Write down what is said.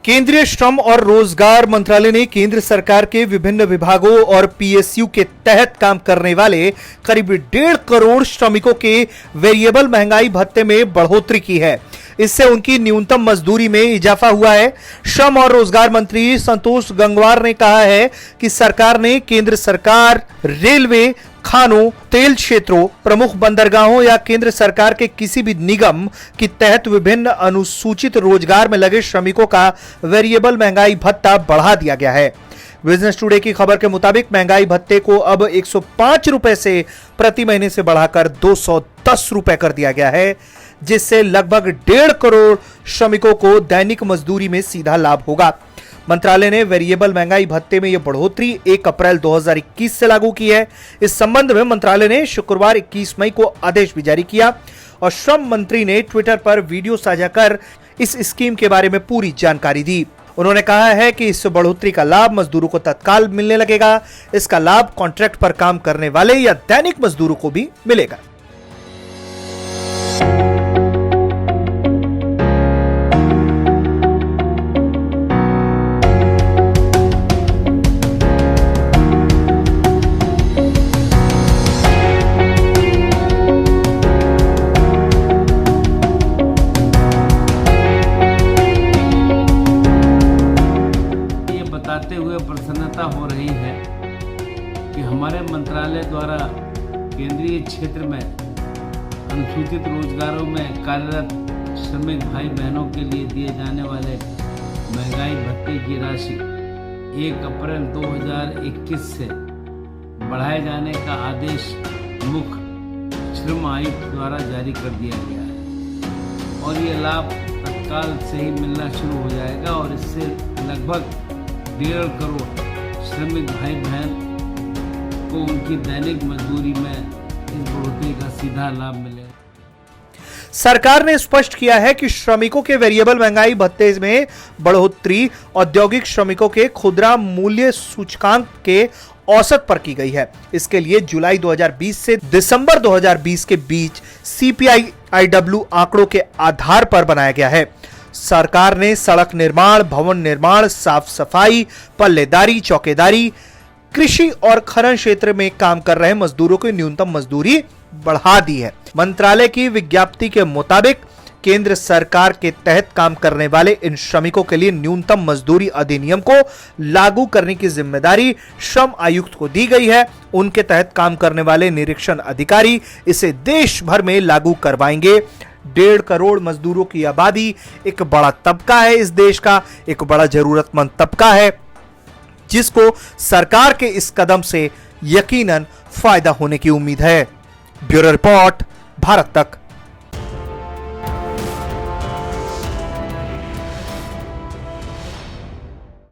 केंद्रीय श्रम और रोजगार मंत्रालय ने केंद्र सरकार के विभिन्न विभागों और पीएसयू के तहत काम करने वाले करीब 1.5 करोड़ श्रमिकों के वेरिएबल महंगाई भत्ते में बढ़ोतरी की है। इससे उनकी न्यूनतम मजदूरी में इजाफा हुआ है। श्रम और रोजगार मंत्री संतोष गंगवार ने कहा है कि सरकार ने केंद्र सरकार, रेलवे, खानों, तेल क्षेत्रों, प्रमुख बंदरगाहों या केंद्र सरकार के किसी भी निगम के तहत विभिन्न अनुसूचित रोजगार में लगे श्रमिकों का वेरिएबल महंगाई भत्ता बढ़ा दिया गया है। बिजनेस टुडे की खबर के मुताबिक महंगाई भत्ते को अब 105 रुपए से प्रति महीने से बढ़ाकर 210 रुपए कर दिया गया है, जिससे लगभग 1.5 करोड़ श्रमिकों को दैनिक मजदूरी में सीधा लाभ होगा। मंत्रालय ने वेरिएबल महंगाई भत्ते में यह बढ़ोतरी 1 अप्रैल 2021 से लागू की है। इस संबंध में मंत्रालय ने शुक्रवार 21 मई को आदेश भी जारी किया और श्रम मंत्री ने ट्विटर पर वीडियो साझा कर इस स्कीम के बारे में पूरी जानकारी दी। उन्होंने कहा है कि इस बढ़ोतरी का लाभ मजदूरों को तत्काल मिलने लगेगा। इसका लाभ कॉन्ट्रैक्ट पर काम करने वाले या दैनिक मजदूरों को भी मिलेगा। बताते हुए प्रसन्नता हो रही है कि हमारे मंत्रालय द्वारा केंद्रीय क्षेत्र में अनुसूचित रोजगारों में कार्यरत श्रमिक भाई बहनों के लिए दिए जाने वाले महंगाई भत्ते की राशि 1 अप्रैल 2021 से बढ़ाए जाने का आदेश मुख्य श्रम आयुक्त द्वारा जारी कर दिया गया है और ये लाभ तत्काल से ही मिलना शुरू हो जाएगा और इससे लगभग 1.5 करोड़ श्रमिक भाई बहन को उनकी दैनिक मजदूरी में इस बढ़ोतरी का सीधा लाभ मिलेगा। सरकार ने स्पष्ट किया है कि श्रमिकों के वेरिएबल महंगाई भत्ते में बढ़ोतरी औद्योगिक श्रमिकों के खुदरा मूल्य सूचकांक के औसत पर की गई है। इसके लिए जुलाई 2020 से दिसंबर 2020 के बीच CPI-IW आंकड़ों के आधार पर बनाया गया है। सरकार ने सड़क निर्माण, भवन निर्माण, साफ सफाई, पल्लेदारी, चौकीदारी, कृषि और खनन क्षेत्र में काम कर रहे मजदूरों की न्यूनतम मजदूरी बढ़ा दी है। मंत्रालय की विज्ञप्ति के मुताबिक केंद्र सरकार के तहत काम करने वाले इन श्रमिकों के लिए न्यूनतम मजदूरी अधिनियम को लागू करने की जिम्मेदारी श्रम आयुक्त को दी गई है। उनके तहत काम करने वाले निरीक्षण अधिकारी इसे देश भर में लागू करवाएंगे। 1.5 करोड़ मजदूरों की आबादी एक बड़ा तबका है। इस देश का एक बड़ा जरूरतमंद तबका है जिसको सरकार के इस कदम से यकीनन फायदा होने की उम्मीद है। ब्यूरो रिपोर्ट, भारत तक।